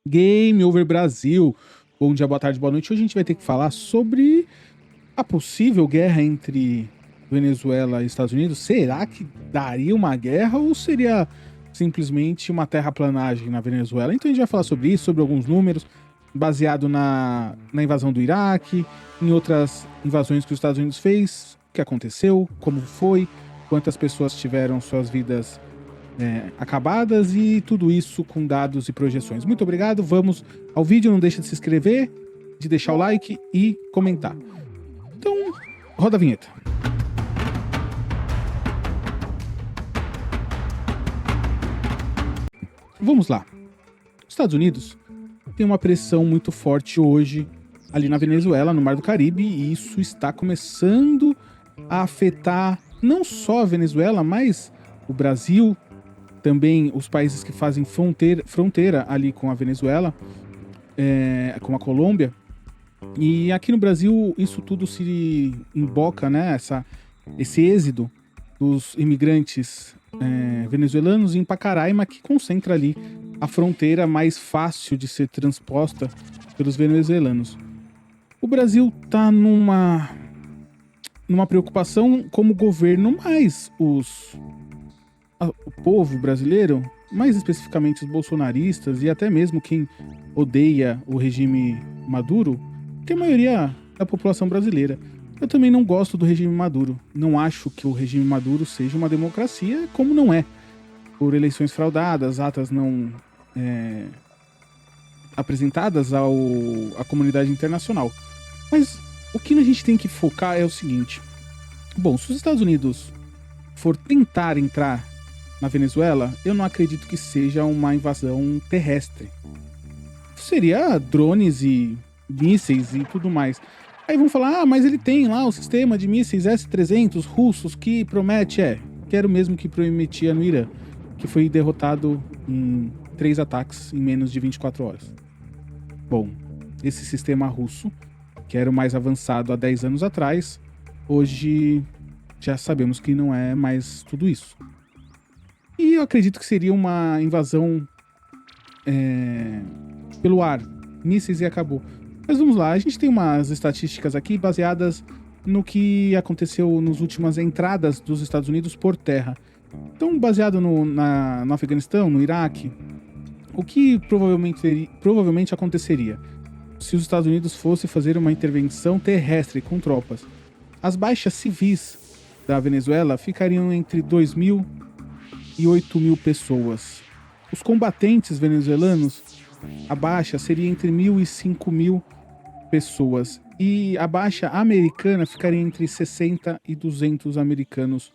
Game Over Brasil. Bom dia, boa tarde, boa noite. Hoje a gente vai ter que falar sobre a possível guerra entre Venezuela e Estados Unidos. Será que daria uma guerra ou seria simplesmente uma terraplanagem na Venezuela? Então a gente vai falar sobre isso, sobre alguns números, baseado na invasão do Iraque, em outras invasões que os Estados Unidos fez, o que aconteceu, como foi, quantas pessoas tiveram suas vidas acabadas e tudo isso com dados e projeções. Muito obrigado, vamos ao vídeo, não deixa de se inscrever, de deixar o like e comentar. Então, roda a vinheta. Vamos lá. Os Estados Unidos têm uma pressão muito forte hoje ali na Venezuela, no Mar do Caribe, e isso está começando a afetar não só a Venezuela, mas o Brasil, também os países que fazem fronteira ali com a Venezuela, com a Colômbia. E aqui no Brasil isso tudo se emboca, né? Esse êxodo dos imigrantes venezuelanos em Pacaraima, que concentra ali a fronteira mais fácil de ser transposta pelos venezuelanos. O Brasil está numa preocupação como governo, mas o povo brasileiro, mais especificamente os bolsonaristas e até mesmo quem odeia o regime Maduro, que é a maioria da população brasileira. Eu também não gosto do regime Maduro. Não acho que o regime Maduro seja uma democracia, como não é. Por eleições fraudadas, atas não apresentadas à comunidade internacional. Mas o que a gente tem que focar é o seguinte. Bom, se os Estados Unidos for tentar entrar na Venezuela, eu não acredito que seja uma invasão terrestre. Seria drones e mísseis e tudo mais. Aí vão falar, mas ele tem lá o sistema de mísseis S-300 russos que promete, que era o mesmo que prometia no Irã, que foi derrotado em 3 ataques em menos de 24 horas. Bom, esse sistema russo, que era o mais avançado há 10 anos atrás, hoje já sabemos que não é mais tudo isso. E eu acredito que seria uma invasão pelo ar, mísseis e acabou. Mas vamos lá, a gente tem umas estatísticas aqui baseadas no que aconteceu nas últimas entradas dos Estados Unidos por terra. Então, baseado no Afeganistão, no Iraque, o que provavelmente aconteceria se os Estados Unidos fossem fazer uma intervenção terrestre com tropas? As baixas civis da Venezuela ficariam entre 2.000 e 8.000 pessoas. Os combatentes venezuelanos, a baixa seria entre 1.000 e 5.000 pessoas. E a baixa americana ficaria entre 60 e 200 americanos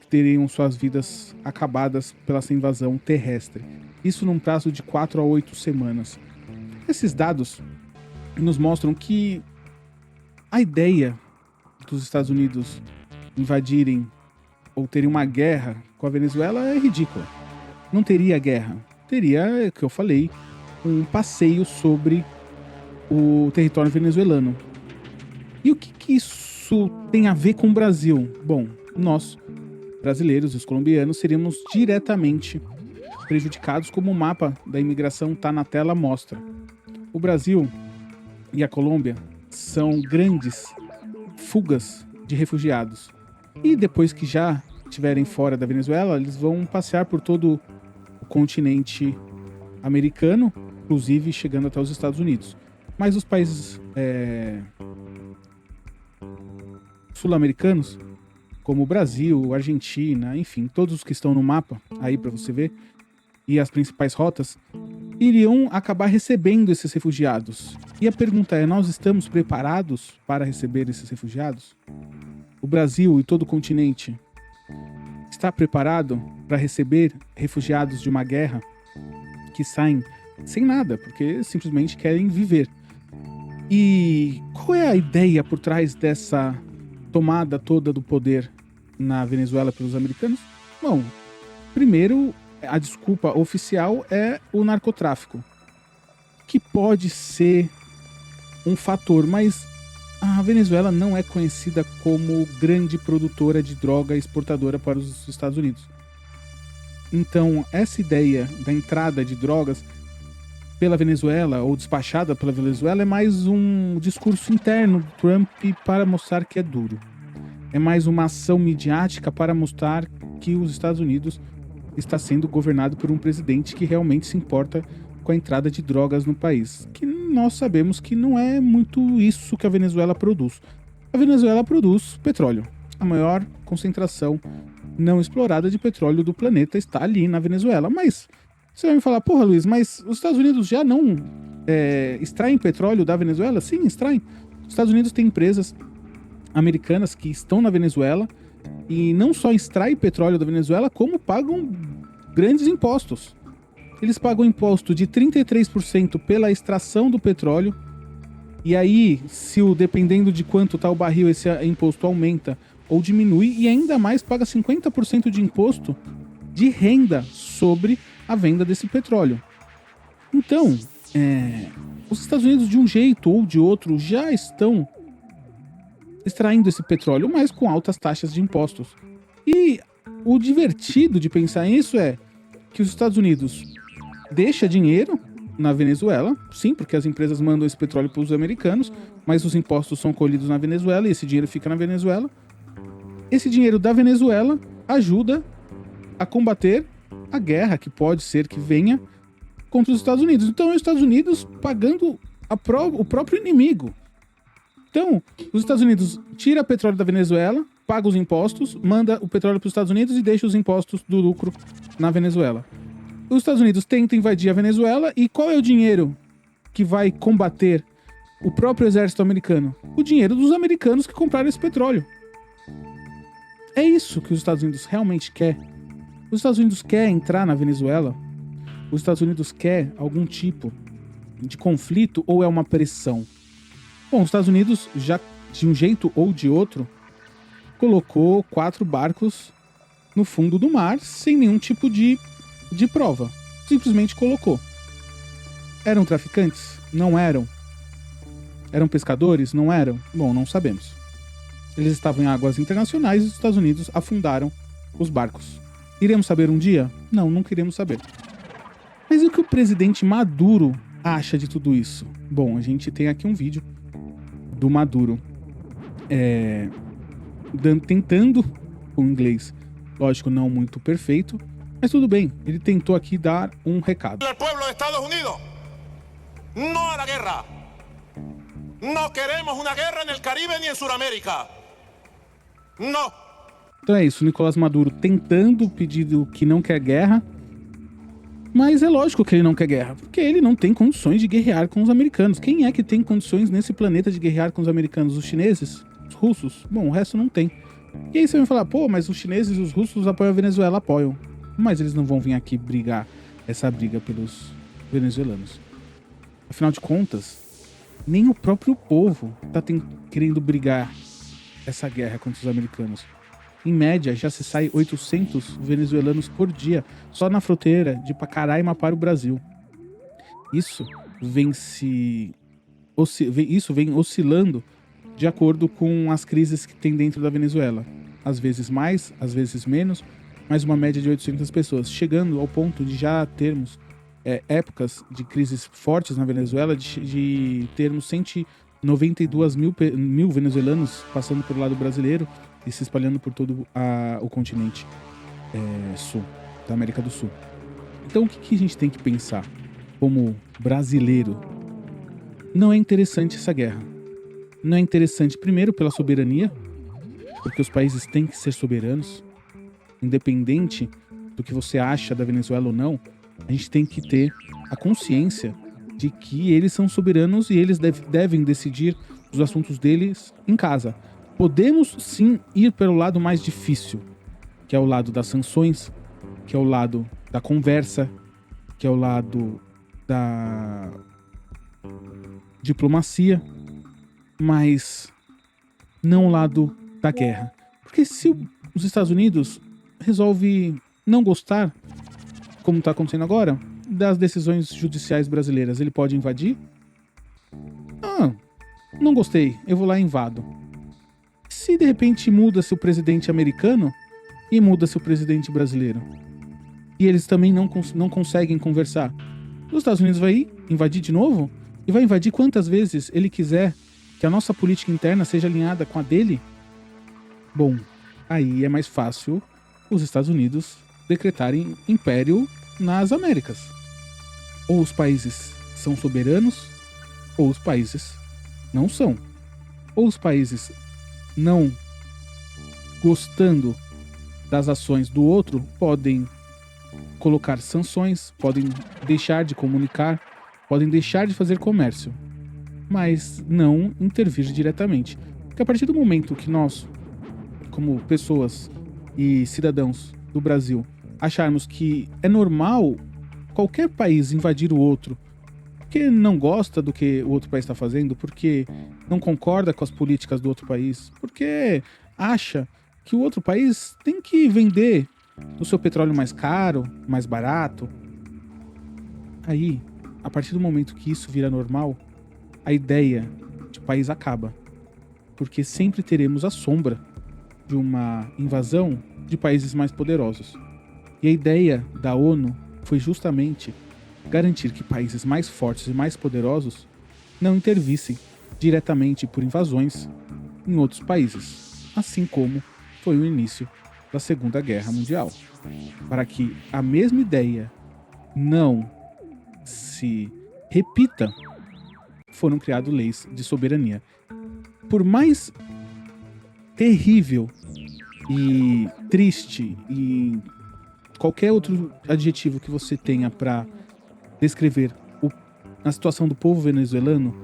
que teriam suas vidas acabadas pela essa invasão terrestre. Isso num prazo de 4 a 8 semanas. Esses dados nos mostram que a ideia dos Estados Unidos invadirem ou terem uma guerra com a Venezuela é ridícula. Não teria guerra. Teria, que eu falei, um passeio sobre o território venezuelano. E o que isso tem a ver com o Brasil? Bom, nós, brasileiros, os colombianos, seríamos diretamente prejudicados, como o mapa da imigração está na tela mostra. O Brasil e a Colômbia são grandes fugas de refugiados. E depois que já estiverem fora da Venezuela, eles vão passear por todo o continente americano, inclusive chegando até os Estados Unidos. Mas os países sul-americanos, como o Brasil, Argentina, enfim, todos os que estão no mapa aí para você ver, e as principais rotas, iriam acabar recebendo esses refugiados. E a pergunta é, nós estamos preparados para receber esses refugiados? O Brasil e todo o continente está preparado para receber refugiados de uma guerra que saem sem nada, porque simplesmente querem viver? E qual é a ideia por trás dessa tomada toda do poder na Venezuela pelos americanos? Bom, primeiro, a desculpa oficial é o narcotráfico, que pode ser um fator, mas a Venezuela não é conhecida como grande produtora de droga exportadora para os Estados Unidos. Então, essa ideia da entrada de drogas pela Venezuela ou despachada pela Venezuela é mais um discurso interno do Trump para mostrar que é duro. É mais uma ação midiática para mostrar que os Estados Unidos está sendo governado por um presidente que realmente se importa com a entrada de drogas no país. Que nós sabemos que não é muito isso que a Venezuela produz. A Venezuela produz petróleo. A maior concentração não explorada de petróleo do planeta está ali na Venezuela. Mas você vai me falar, porra, Luiz, mas os Estados Unidos já não extraem petróleo da Venezuela? Sim, extraem. Os Estados Unidos têm empresas americanas que estão na Venezuela e não só extraem petróleo da Venezuela, como pagam grandes impostos. Eles pagam imposto de 33% pela extração do petróleo. E aí, dependendo de quanto tá o barril, esse imposto aumenta ou diminui. E ainda mais paga 50% de imposto de renda sobre a venda desse petróleo. Então, os Estados Unidos, de um jeito ou de outro, já estão extraindo esse petróleo, mas com altas taxas de impostos. E o divertido de pensar nisso é que os Estados Unidos deixa dinheiro na Venezuela, sim, porque as empresas mandam esse petróleo para os americanos, mas os impostos são colhidos na Venezuela e esse dinheiro fica na Venezuela. Esse dinheiro da Venezuela ajuda a combater a guerra que pode ser que venha contra os Estados Unidos. Então, os Estados Unidos pagando o próprio inimigo. Então, os Estados Unidos tira petróleo da Venezuela, paga os impostos, manda o petróleo para os Estados Unidos e deixa os impostos do lucro na Venezuela. Os Estados Unidos tentam invadir a Venezuela e qual é o dinheiro que vai combater o próprio exército americano? O dinheiro dos americanos que compraram esse petróleo. É isso que os Estados Unidos realmente quer. Os Estados Unidos quer entrar na Venezuela? Os Estados Unidos quer algum tipo de conflito ou é uma pressão? Bom, os Estados Unidos já, de um jeito ou de outro, colocou 4 barcos no fundo do mar sem nenhum tipo de prova. Simplesmente colocou. Eram traficantes? Não eram. Eram pescadores? Não eram. Bom, não sabemos. Eles estavam em águas internacionais e os Estados Unidos afundaram os barcos. Iremos saber um dia? Não, nunca iremos saber. Mas e o que o presidente Maduro acha de tudo isso? Bom, a gente tem aqui um vídeo do Maduro tentando o inglês, lógico, não muito perfeito, mas tudo bem, ele tentou aqui dar um recado. El pueblo de Estados Unidos, no a la guerra. No queremos una guerra en el Caribe ni en Sudamérica. No. Então é isso, Nicolás Maduro tentando pedir que não quer guerra, mas é lógico que ele não quer guerra, porque ele não tem condições de guerrear com os americanos. Quem é que tem condições nesse planeta de guerrear com os americanos? Os chineses? Os russos? Bom, o resto não tem. E aí você vai falar, pô, mas os chineses e os russos apoiam a Venezuela, apoiam. Mas eles não vão vir aqui brigar essa briga pelos venezuelanos. Afinal de contas, nem o próprio povo tá querendo brigar essa guerra contra os americanos. Em média, já se sai 800 venezuelanos por dia, só na fronteira de Pacaraima para o Brasil. Isso vem oscilando de acordo com as crises que tem dentro da Venezuela. Às vezes mais, às vezes menos, mas uma média de 800 pessoas, chegando ao ponto de já termos épocas de crises fortes na Venezuela, de termos 192 mil venezuelanos passando pelo lado brasileiro e se espalhando por todo o continente sul, da América do Sul. Então o que a gente tem que pensar como brasileiro? Não é interessante essa guerra. Não é interessante, primeiro, pela soberania, porque os países têm que ser soberanos. Independente do que você acha da Venezuela ou não, a gente tem que ter a consciência de que eles são soberanos e eles devem decidir os assuntos deles em casa. Podemos sim ir pelo lado mais difícil, que é o lado das sanções, que é o lado da conversa, que é o lado da diplomacia, mas não o lado da guerra. Porque se os Estados Unidos resolve não gostar, como está acontecendo agora, das decisões judiciais brasileiras, ele pode invadir? Não gostei, eu vou lá e invado. Se de repente muda-se o presidente americano e muda-se o presidente brasileiro, e eles também não conseguem conversar, Os Estados Unidos vai invadir de novo e vai invadir quantas vezes ele quiser que a nossa política interna seja alinhada com a dele. Bom, aí é mais fácil os Estados Unidos decretarem império nas Américas. Ou os países são soberanos, ou os países não são. Ou os países não gostando das ações do outro podem colocar sanções, podem deixar de comunicar, podem deixar de fazer comércio, mas não intervir diretamente. Porque a partir do momento que nós, como pessoas e cidadãos do Brasil, acharmos que é normal qualquer país invadir o outro porque não gosta do que o outro país está fazendo, porque não concorda com as políticas do outro país, porque acha que o outro país tem que vender o seu petróleo mais caro, mais barato. Aí, a partir do momento que isso vira normal, a ideia de país acaba. Porque sempre teremos a sombra de uma invasão de países mais poderosos. E a ideia da ONU foi justamente garantir que países mais fortes e mais poderosos não intervissem diretamente por invasões em outros países, assim como foi o início da Segunda Guerra Mundial. Para que a mesma ideia não se repita, foram criadas leis de soberania. Por mais terrível e triste e qualquer outro adjetivo que você tenha para descrever a situação do povo venezuelano,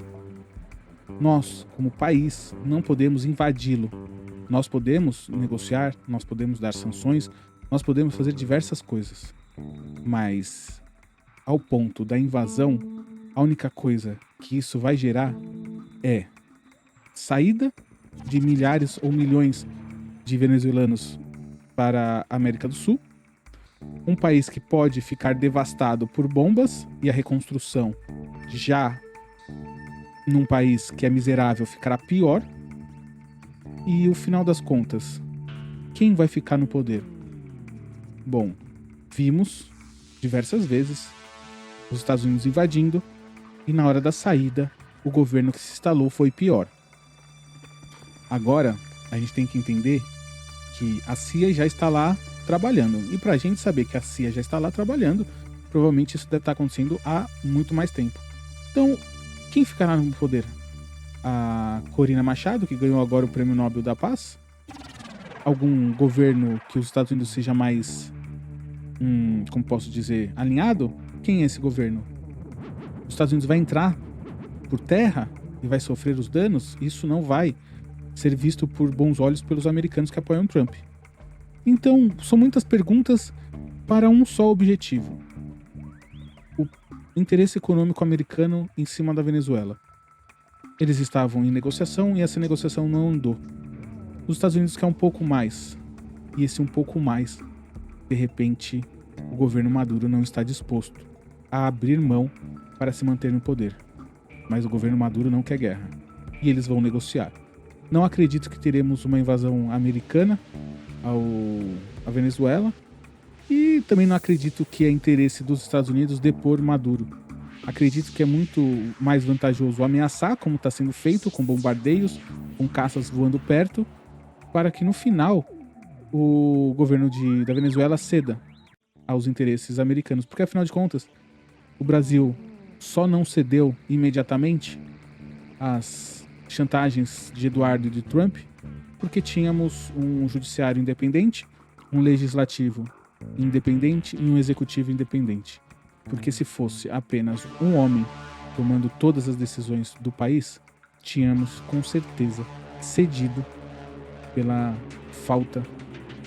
nós, como país, não podemos invadi-lo. Nós podemos negociar, nós podemos dar sanções, nós podemos fazer diversas coisas. Mas, ao ponto da invasão, a única coisa que isso vai gerar é saída de milhares ou milhões de venezuelanos para a América do Sul, um país que pode ficar devastado por bombas e a reconstrução já num país que é miserável ficará pior. E o final das contas, quem vai ficar no poder? Bom, vimos diversas vezes os Estados Unidos invadindo e na hora da saída o governo que se instalou foi pior. Agora a gente tem que entender que a CIA já está lá trabalhando. E pra gente saber que a CIA já está lá trabalhando, provavelmente isso deve estar acontecendo há muito mais tempo. Então, quem ficará no poder? A Corina Machado, que ganhou agora o Prêmio Nobel da Paz? Algum governo que os Estados Unidos seja mais, como posso dizer, alinhado? Quem é esse governo? Os Estados Unidos vai entrar por terra e vai sofrer os danos? Isso não vai ser visto por bons olhos pelos americanos que apoiam Trump. Então, são muitas perguntas para um só objetivo: o interesse econômico americano em cima da Venezuela. Eles estavam em negociação e essa negociação não andou. Os Estados Unidos querem um pouco mais. E esse um pouco mais, de repente, o governo Maduro não está disposto a abrir mão para se manter no poder. Mas o governo Maduro não quer guerra. E eles vão negociar. Não acredito que teremos uma invasão americana à Venezuela. E também não acredito que é interesse dos Estados Unidos depor Maduro. Acredito que é muito mais vantajoso ameaçar, como está sendo feito, com bombardeios, com caças voando perto, para que no final o governo da Venezuela ceda aos interesses americanos. Porque afinal de contas, o Brasil só não cedeu imediatamente às chantagens de Eduardo e de Trump porque tínhamos um judiciário independente, um legislativo independente e um executivo independente. Porque se fosse apenas um homem tomando todas as decisões do país, tínhamos com certeza cedido pela falta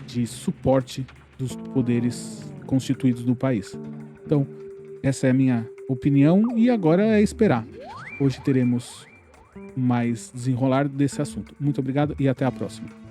de suporte dos poderes constituídos do país. Então, essa é a minha opinião e agora é esperar. Hoje teremos mais desenrolar desse assunto. Muito obrigado e até a próxima.